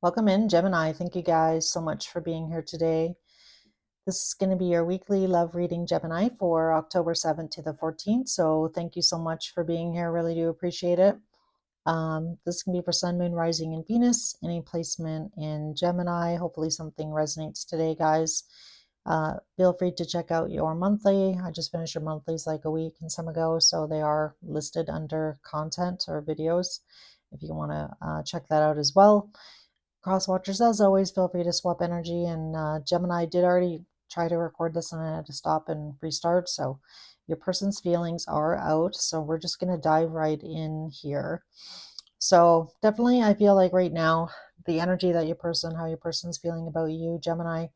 Welcome in, Gemini. Thank you guys so much for being here today. This is going to be your weekly love reading, Gemini, for October 7th to the 14th. So thank you so much for being here. Really do appreciate it. This can be for Sun, Moon, Rising, and Venus. Any placement in Gemini. Hopefully something resonates today, guys. Feel free to check out your monthly. I just finished your monthlies like a week and some ago, so they are listed under content or videos if you want to check that out as well. Cross watchers, as always, feel free to swap energy. And Gemini did already try to record this and I had to stop and restart. So your person's feelings are out. So we're just going to dive right in here. So definitely, I feel like right now, the energy that how your person's feeling about you, Gemini,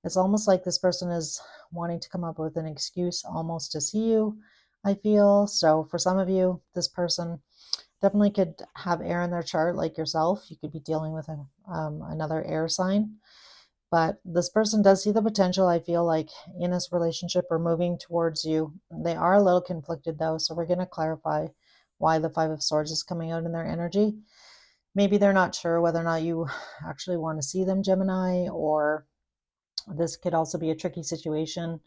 it's almost like this person is wanting to come up with an excuse almost to see you, I feel. So for some of you, this person definitely could have air in their chart like yourself. You could be dealing with another air sign. But this person does see the potential, I feel like, in this relationship or moving towards you. They are a little conflicted, though, so we're going to clarify why the Five of Swords is coming out in their energy. Maybe they're not sure whether or not you actually want to see them, Gemini, or this could also be a tricky situation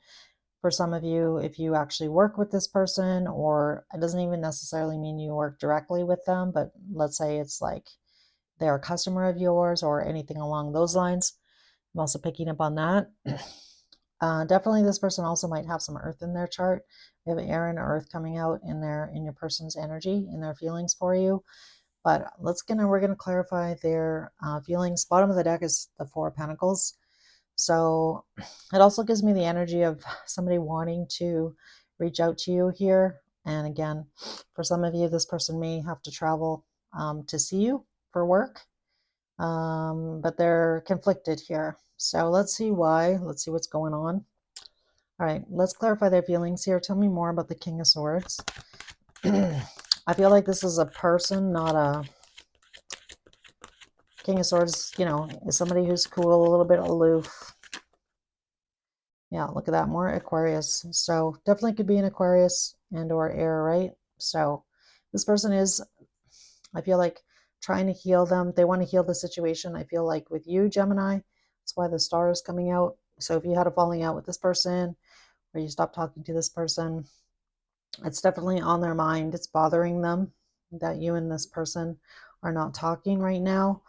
for some of you if you actually work with this person, or it doesn't even necessarily mean you work directly with them, but let's say it's like they're a customer of yours or anything along those lines. I'm also picking up on that. Definitely this person also might have some earth in their chart. They have air and earth coming out in your person's energy, in their feelings for you. But we're gonna clarify their feelings. Bottom of the deck is the Four of Pentacles. So it also gives me the energy of somebody wanting to reach out to you here. And again, for some of you, this person may have to travel to see you for work, but they're conflicted here. So let's see why. Let's see what's going on. All right, let's clarify their feelings here. Tell me more about the King of Swords. I feel like this is a person, not a King of Swords, is somebody who's cool, a little bit aloof. Yeah, look at that, more Aquarius. So definitely could be an Aquarius and or air, right? So this person is, I feel like, trying to heal them. They want to heal the situation. I feel like with you, Gemini, that's why the star is coming out. So if you had a falling out with this person or you stopped talking to this person, it's definitely on their mind. It's bothering them that you and this person are not talking right now.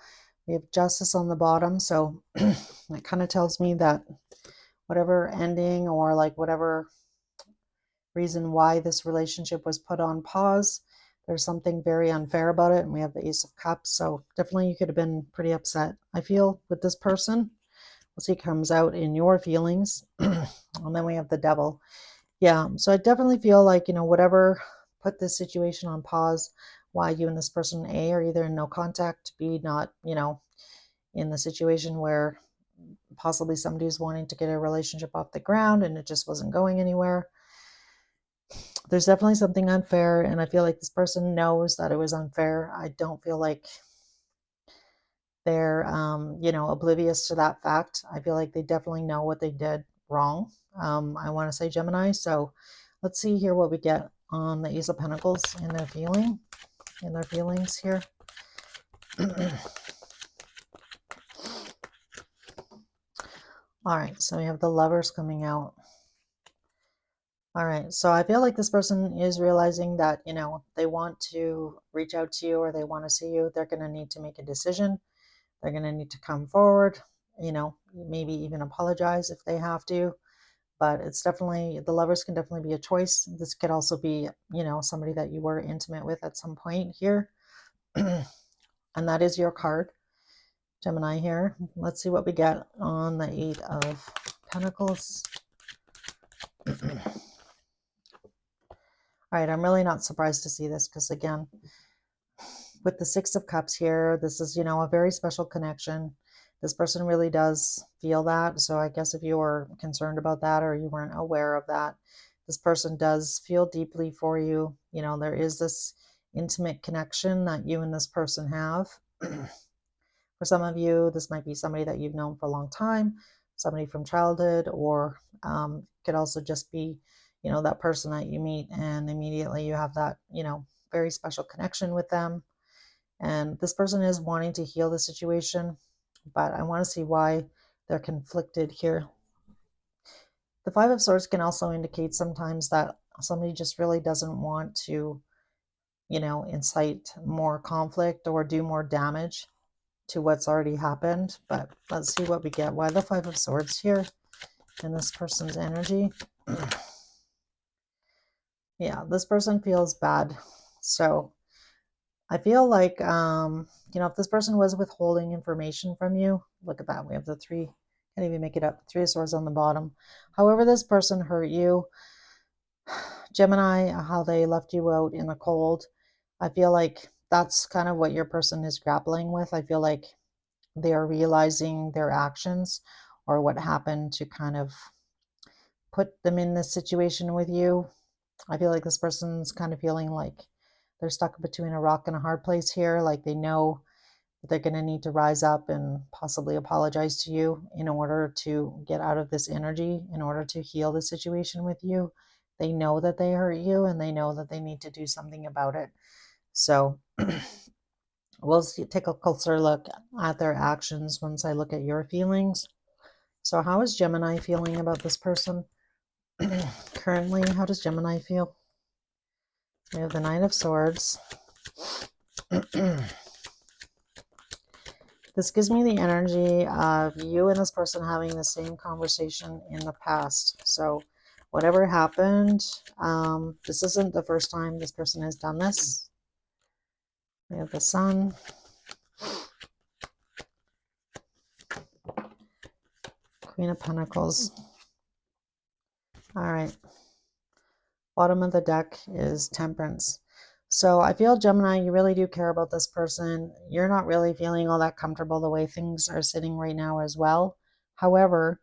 We have Justice on the bottom. So it kind of tells me that whatever ending or like whatever reason why this relationship was put on pause, there's something very unfair about it. And we have the Ace of Cups. So definitely you could have been pretty upset, I feel, with this person. We'll see, it comes out in your feelings. And then we have the Devil. Yeah, so I definitely feel like, whatever put this situation on pause, why you and this person, A, are either in no contact, B, not, in the situation where possibly somebody's wanting to get a relationship off the ground and it just wasn't going anywhere. There's definitely something unfair, and I feel like this person knows that it was unfair. I don't feel like they're, oblivious to that fact. I feel like they definitely know what they did wrong. I want to say Gemini. So let's see here what we get on the Ace of Pentacles in their feelings here. All right, so we have the Lovers coming out. All right, so I feel like this person is realizing that, they want to reach out to you or they want to see you. They're going to need to make a decision. They're going to need to come forward, maybe even apologize if they have to. But it's definitely, the Lovers can definitely be a choice. This could also be, somebody that you were intimate with at some point here. And that is your card, Gemini here. Let's see what we get on the Eight of Pentacles. All right, I'm really not surprised to see this because, again, with the Six of Cups here, this is, a very special connection. This person really does feel that. So I guess if you were concerned about that or you weren't aware of that, this person does feel deeply for you. There is this intimate connection that you and this person have. For some of you, this might be somebody that you've known for a long time, somebody from childhood, or could also just be, that person that you meet and immediately you have that, very special connection with them. And this person is wanting to heal the situation. but I want to see why they're conflicted here. The Five of Swords can also indicate sometimes that somebody just really doesn't want to, incite more conflict or do more damage to what's already happened. But let's see what we get. Why the Five of Swords here in this person's energy? Yeah, this person feels bad. So I feel like, if this person was withholding information from you, look at that. We have the three, can't even make it up. Three of Swords on the bottom. However, this person hurt you, Gemini, how they left you out in the cold. I feel like that's kind of what your person is grappling with. I feel like they are realizing their actions or what happened to kind of put them in this situation with you. I feel like this person's kind of feeling like they're stuck between a rock and a hard place here. Like they know that they're going to need to rise up and possibly apologize to you in order to get out of this energy, in order to heal the situation with you. They know that they hurt you and they know that they need to do something about it. So we'll take a closer look at their actions once I look at your feelings. So how is Gemini feeling about this person? Currently, how does Gemini feel? We have the Knight of Swords. This gives me the energy of you and this person having the same conversation in the past. So whatever happened, this isn't the first time this person has done this. We have the Sun. Queen of Pentacles. All right. Bottom of the deck is Temperance. So I feel, Gemini, you really do care about this person. You're not really feeling all that comfortable the way things are sitting right now as well. However,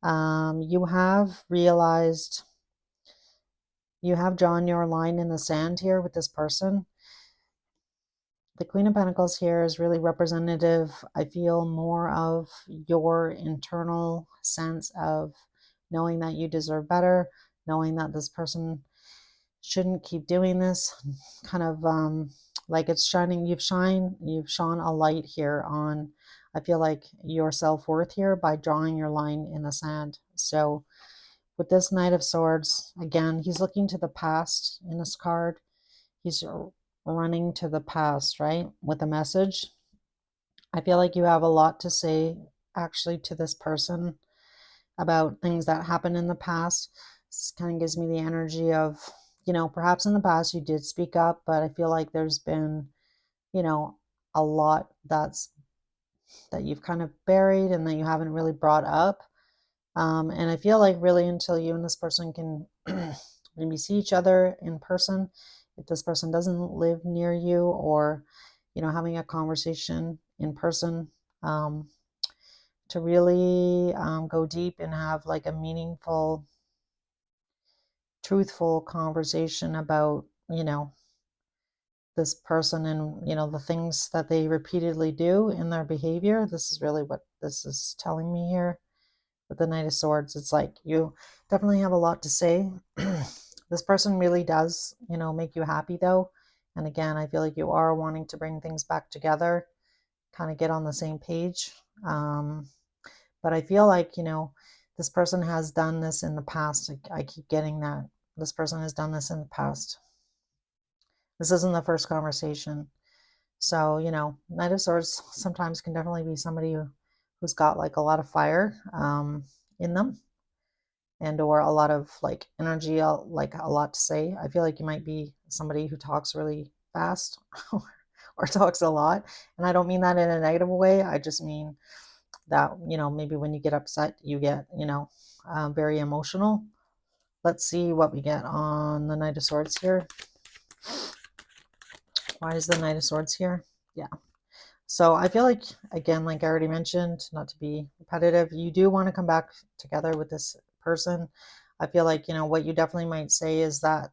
you have realized, you have drawn your line in the sand here with this person. The Queen of Pentacles here is really representative, I feel, more of your internal sense of knowing that you deserve better, knowing that this person shouldn't keep doing this, kind of like it's shining, you've shone a light here on, I feel like, your self-worth here by drawing your line in the sand. So with this Knight of Swords, again, he's looking to the past in this card. He's running to the past, right, with a message. I feel like you have a lot to say actually to this person about things that happened in the past. This kind of gives me the energy of, perhaps in the past you did speak up, but I feel like there's been, a lot that you've kind of buried and that you haven't really brought up. And I feel like really until you and this person can maybe see each other in person, if this person doesn't live near you, or, having a conversation in person, to really go deep and have like a meaningful, truthful conversation about, this person and, the things that they repeatedly do in their behavior. This is really what this is telling me here with the Knight of Swords. It's like you definitely have a lot to say. This person really does, make you happy though. And again, I feel like you are wanting to bring things back together, kind of get on the same page. But I feel like, this person has done this in the past. I keep getting that. This person has done this in the past. This isn't the first conversation. So, Knight of Swords sometimes can definitely be somebody who's got like a lot of fire in them, and or a lot of like energy, like a lot to say. I feel like you might be somebody who talks really fast or talks a lot. And I don't mean that in a negative way. I just mean that, maybe when you get upset, you get, very emotional. Let's see what we get on the Knight of Swords here. Why is the Knight of Swords here? Yeah. So I feel like, again, like I already mentioned, not to be repetitive, you do want to come back together with this person. I feel like, what you definitely might say is that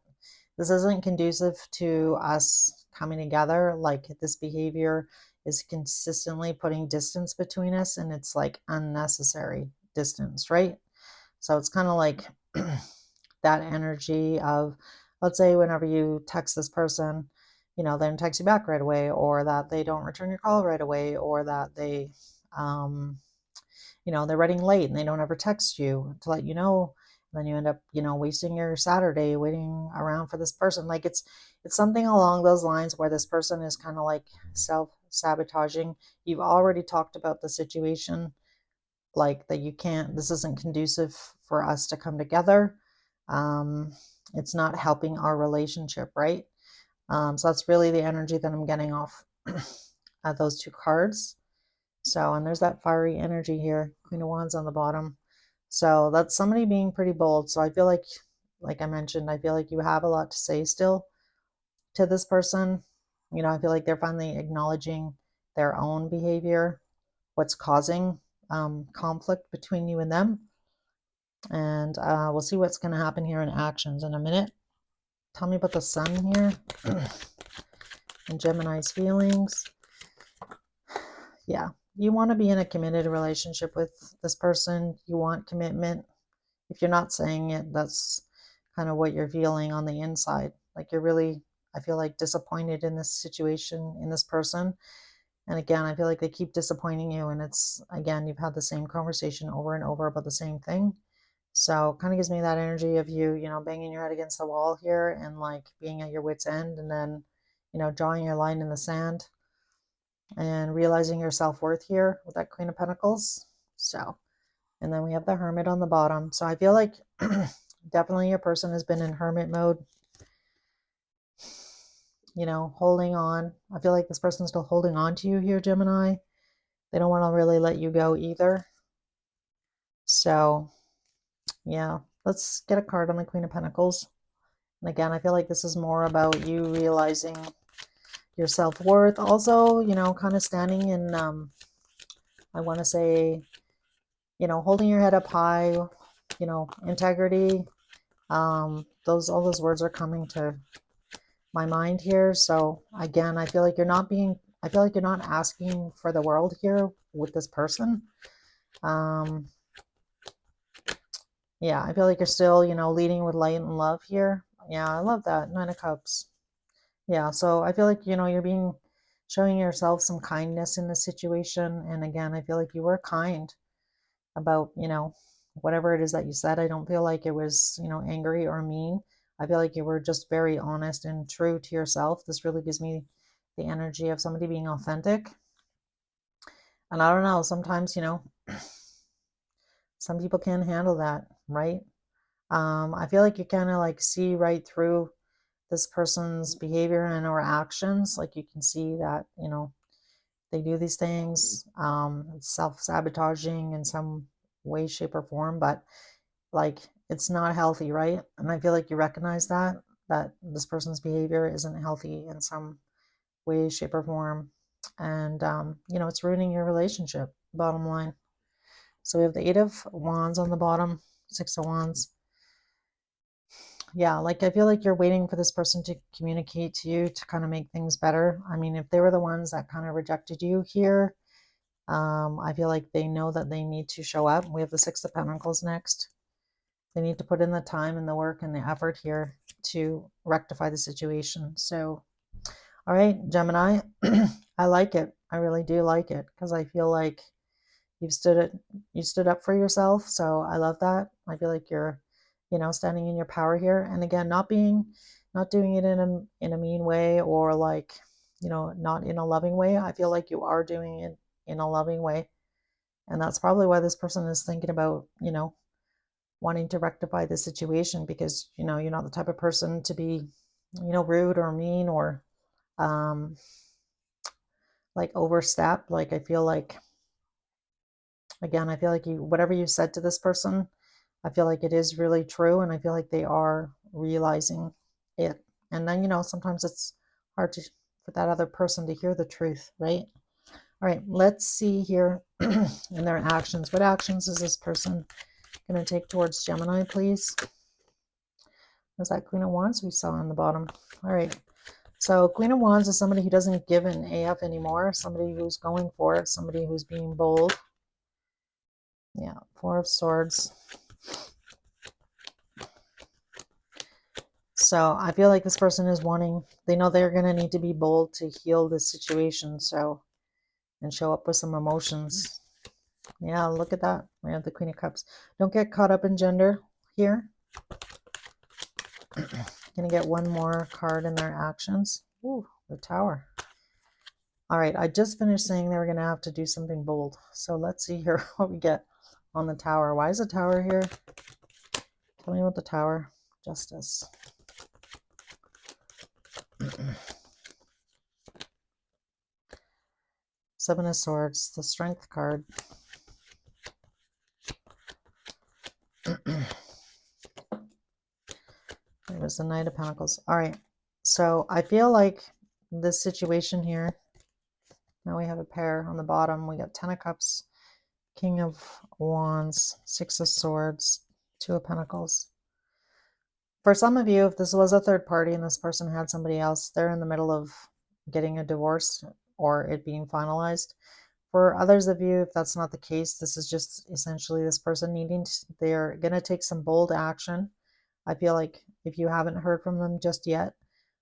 this isn't conducive to us coming together. Like this behavior is consistently putting distance between us, and it's like unnecessary distance, right? So it's kind of like that energy of, let's say whenever you text this person, they don't text you back right away, or that they don't return your call right away, or that they, they're running late and they don't ever text you to let you know. And then you end up, wasting your Saturday waiting around for this person. Like it's something along those lines where this person is kind of like self-sabotaging. You've already talked about the situation, like that you can't, this isn't conducive for us to come together. It's not helping our relationship, right? So that's really the energy that I'm getting off those two cards. So, and there's that fiery energy here, Queen of Wands on the bottom. So that's somebody being pretty bold. So I feel like I mentioned, I feel like you have a lot to say still to this person. I feel like they're finally acknowledging their own behavior, what's causing conflict between you and them. And we'll see what's going to happen here in actions in a minute. Tell me about the sun here and Gemini's feelings. Yeah, you want to be in a committed relationship with this person. You want commitment. If you're not saying it, that's kind of what you're feeling on the inside. Like you're really, I feel like, disappointed in this situation, in this person. And again, I feel like they keep disappointing you. And it's, again, you've had the same conversation over and over about the same thing. So kind of gives me that energy of you, banging your head against the wall here and like being at your wit's end, and then, drawing your line in the sand and realizing your self-worth here with that Queen of Pentacles. So, and then we have the Hermit on the bottom. So I feel like definitely your person has been in hermit mode, holding on. I feel like this person's still holding on to you here, Gemini. They don't want to really let you go either. So yeah, let's get a card on the Queen of Pentacles. And again, I feel like this is more about you realizing your self-worth. Also, kind of standing in, I want to say, holding your head up high, integrity. All those words are coming to my mind here. So again, I feel like you're not asking for the world here with this person. Yeah, I feel like you're still, leading with light and love here. Yeah, I love that. Nine of Cups. Yeah, so I feel like, you're showing yourself some kindness in this situation. And again, I feel like you were kind about, whatever it is that you said. I don't feel like it was, angry or mean. I feel like you were just very honest and true to yourself. This really gives me the energy of somebody being authentic. And I don't know, sometimes, some people can't handle that, right? I feel like you kind of like see right through this person's behavior and or actions. Like you can see that, they do these things, self-sabotaging in some way, shape, or form, but like it's not healthy, right? And I feel like you recognize that this person's behavior isn't healthy in some way, shape, or form. And it's ruining your relationship, bottom line. So we have the Eight of Wands on the bottom, Six of Wands. Yeah, like I feel like you're waiting for this person to communicate to you to kind of make things better. I mean, if they were the ones that kind of rejected you here, I feel like they know that they need to show up. We have the Six of Pentacles next. They need to put in the time and the work and the effort here to rectify the situation. So, all right, Gemini, I like it. I really do like it because I feel like you stood up for yourself. So I love that. I feel like you're, standing in your power here. And again, not doing it in a mean way, or like, not in a loving way. I feel like you are doing it in a loving way. And that's probably why this person is thinking about, wanting to rectify the situation, because, you're not the type of person to be, rude or mean or, like overstep. Like, I feel like, again, I feel like whatever you said to this person, I feel like it is really true, and I feel like they are realizing it. And then, sometimes it's hard for that other person to hear the truth, right? All right, let's see here in their actions. What actions is this person going to take towards Gemini, please? Is that Queen of Wands we saw on the bottom? All right. So Queen of Wands is somebody who doesn't give an AF anymore, somebody who's going for it, somebody who's being bold. Yeah, Four of Swords. So I feel like this person is wanting, they know they're going to need to be bold to heal this situation. So, and show up with some emotions. Yeah, look at that. We have the Queen of Cups. Don't get caught up in gender here. Gonna get one more card in their actions. Ooh, the Tower. All right, I just finished saying they were gonna have to do something bold. So let's see here what we get on the Tower. Why is the Tower here? Tell me about the Tower. Justice. Seven of Swords, the Strength card. It was the Knight of Pentacles. All right, so I feel like this situation here, now we have a pair on the bottom. We got Ten of Cups, King of Wands, Six of Swords, Two of Pentacles. For some of you, if this was a third party and this person had somebody else, they're in the middle of getting a divorce or it being finalized. For others of you, if that's not the case, this is just essentially this person needing to, they're going to take some bold action. I feel like if you haven't heard from them just yet,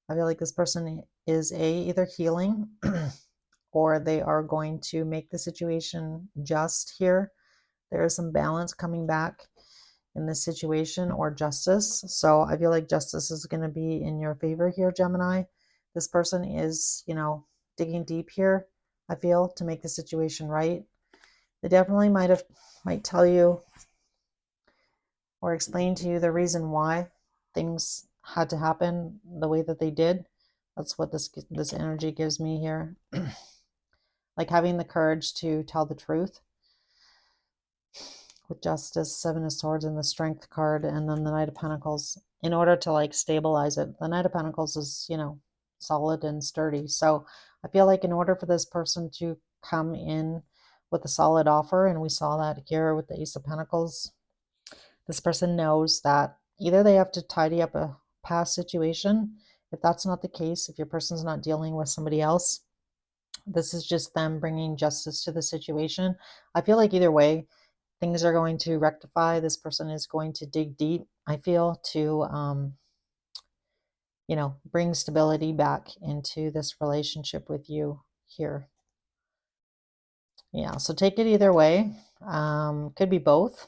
I feel like this person is either healing or they are going to make the situation just here. There is some balance coming back in this situation, or justice. So I feel like justice is going to be in your favor here, Gemini. This person is, digging deep here, I feel, to make the situation right. They definitely might tell you or explain to you the reason why things had to happen the way that they did. That's what this energy gives me here. Like having the courage to tell the truth. With Justice, Seven of Swords, and the Strength card, and then the Knight of Pentacles, in order to like stabilize it. The Knight of Pentacles is, solid and sturdy. So I feel like in order for this person to come in with a solid offer, and we saw that here with the Ace of Pentacles, this person knows that either they have to tidy up a past situation. If that's not the case, if your person's not dealing with somebody else, this is just them bringing justice to the situation. I feel like either way, things are going to rectify. This person is going to dig deep, I feel, to, bring stability back into this relationship with you here. Yeah, so take it either way. Could be both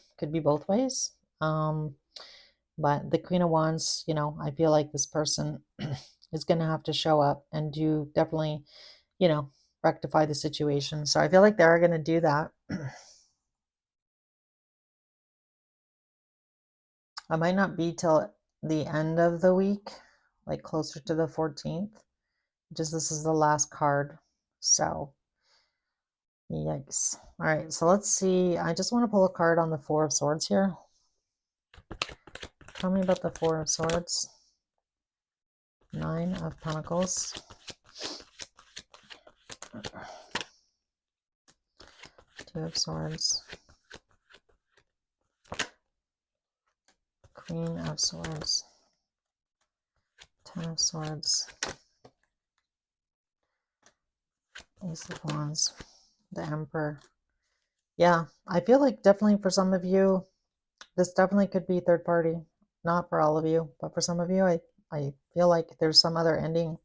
ways. But the Queen of Wands, I feel like this person is going to have to show up and do definitely, rectify the situation. So I feel like they're going to do that. I might not be till the end of the week, like closer to the 14th. Just this is the last card. So, yikes. All right, so let's see. I just want to pull a card on the Four of Swords here. Tell me about the Four of Swords. Nine of Pentacles. Two of Swords. Queen of Swords. Ten of Swords. Ace of Wands. The Emperor. Yeah, I feel like definitely for some of you, this definitely could be third party. Not for all of you, but for some of you, I feel like there's some other ending.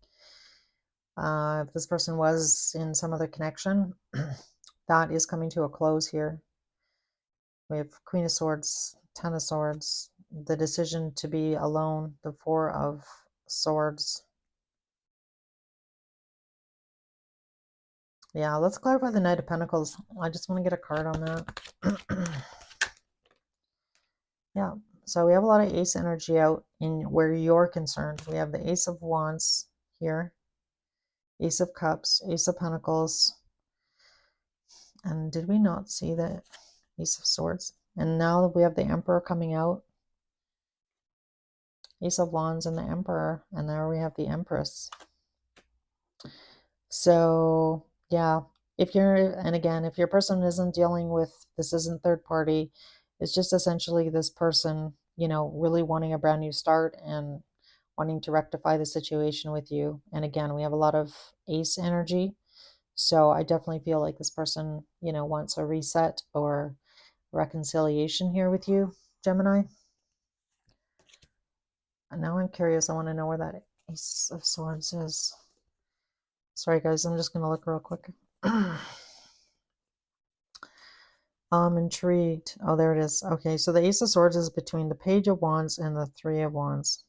If this person was in some other connection, that is coming to a close here. We have Queen of Swords, Ten of Swords, the decision to be alone, the Four of Swords. Yeah, let's clarify the Knight of Pentacles. I just want to get a card on that. Yeah, so we have a lot of ace energy out in where you're concerned. We have the Ace of Wands here, Ace of Cups, Ace of Pentacles. And did we not see the Ace of Swords? And now we have the Emperor coming out. Ace of Wands and the Emperor. And there we have the Empress. So, yeah. If your person isn't dealing with, this isn't third party, it's just essentially this person, really wanting a brand new start and wanting to rectify the situation with you. And again, we have a lot of ace energy. So I definitely feel like this person, wants a reset or reconciliation here with you, Gemini. And now I'm curious. I want to know where that Ace of Swords is. Sorry, guys. I'm just going to look real quick. I'm intrigued. Oh, there it is. Okay, so the Ace of Swords is between the Page of Wands and the Three of Wands.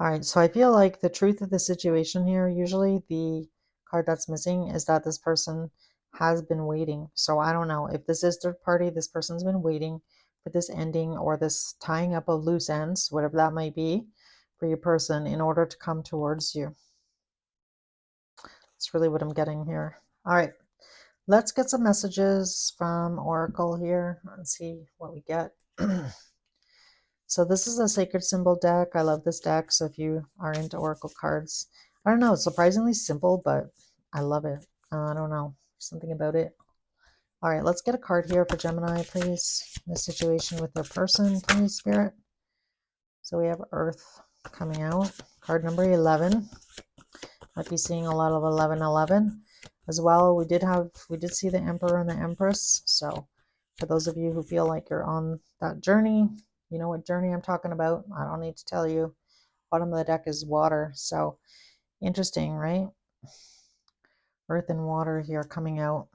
All right, so I feel like the truth of the situation here, usually the card that's missing is that this person has been waiting. So I don't know if this is third party, this person's been waiting for this ending or this tying up of loose ends, whatever that might be for your person in order to come towards you. That's really what I'm getting here. All right, let's get some messages from Oracle here and see what we get. So this is a sacred symbol deck. I love this deck. So if you are into Oracle cards, I don't know, it's surprisingly simple, but I love it. I don't know, something about it. All right, let's get a card here for Gemini, please. The situation with their person, please, Spirit. So we have Earth coming out. Card number 11. Might be seeing a lot of 1111 as well. We did see the Emperor and the Empress. So for those of you who feel like you're on that journey, you know what journey I'm talking about. I don't need to tell you. Bottom of the deck is water. So interesting, right? Earth and water here coming out.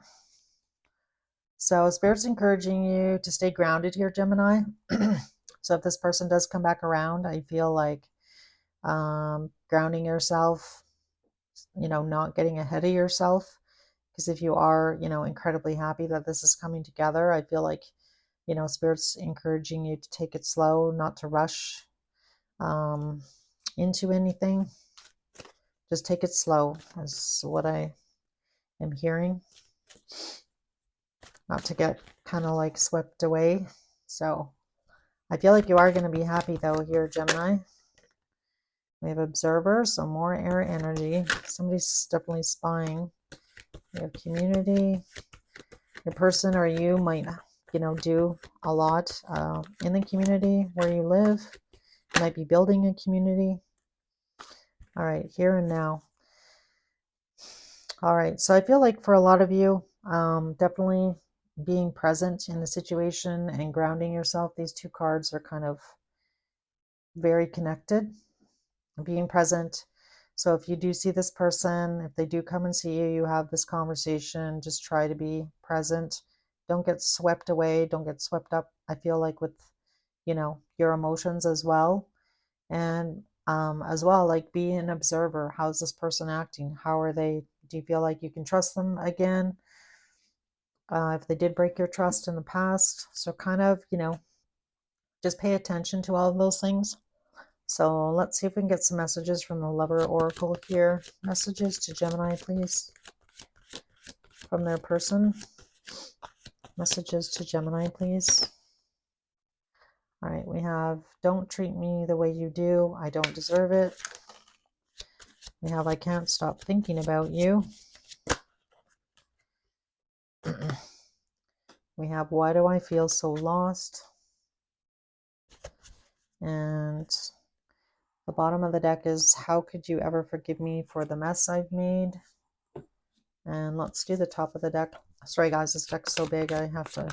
So Spirit's encouraging you to stay grounded here, Gemini. So if this person does come back around, I feel like grounding yourself, not getting ahead of yourself. Because if you are, incredibly happy that this is coming together, I feel like, Spirit's encouraging you to take it slow, not to rush into anything. Just take it slow is what I am hearing. Not to get kind of like swept away. So I feel like you are going to be happy though here, Gemini. We have Observer, so more air energy. Somebody's definitely spying. We have Community. Your person or you might, do a lot in the community where you live. You might be building a community. All right, here and now. All right, so I feel like for a lot of you, definitely being present in the situation and grounding yourself. These two cards are kind of very connected. Being present. So if you do see this person, if they do come and see you, you have this conversation, just try to be present. Don't get swept away. Don't get swept up. I feel like with, your emotions as well. And as well, like be an observer. How's this person acting? How are they? Do you feel like you can trust them again? If they did break your trust in the past. So kind of, just pay attention to all of those things. So let's see if we can get some messages from the Lover Oracle here. Messages to Gemini, please. From their person. Messages to Gemini, please. All right, we have don't treat me the way you do. I don't deserve it. We have I can't stop thinking about you. We have why do I feel so lost? And the bottom of the deck is how could you ever forgive me for the mess I've made? And let's do the top of the deck. Sorry guys, this deck's so big I have to.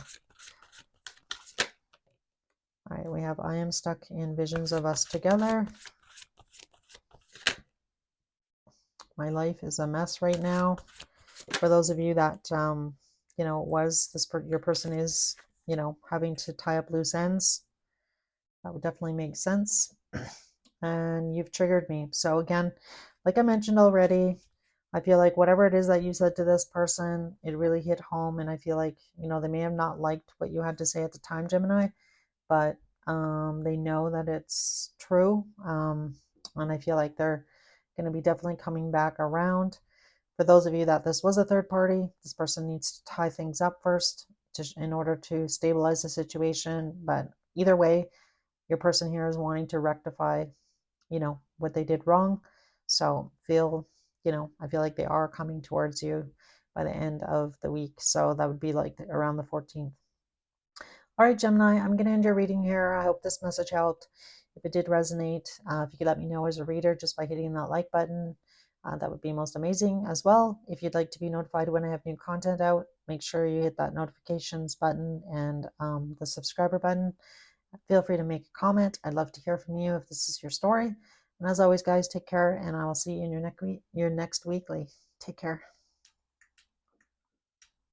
All right, we have I am stuck in visions of us together. My life is a mess right now. For those of you that, your person is, having to tie up loose ends, that would definitely make sense. And you've triggered me. So again, like I mentioned already, I feel like whatever it is that you said to this person, it really hit home. And I feel like, they may have not liked what you had to say at the time, Gemini, but they know that it's true. And I feel like they're going to be definitely coming back around. For those of you that this was a third party, this person needs to tie things up first in order to stabilize the situation. But either way, your person here is wanting to rectify, what they did wrong. So I feel like they are coming towards you by the end of the week. So that would be like around the 14th. All right, Gemini, I'm going to end your reading here. I hope this message helped. If it did resonate, if you could let me know as a reader just by hitting that like button, that would be most amazing as well. If you'd like to be notified when I have new content out, make sure you hit that notifications button and the subscriber button. Feel free to make a comment. I'd love to hear from you if this is your story. And as always, guys, take care, and I will see you in your next weekly. Take care.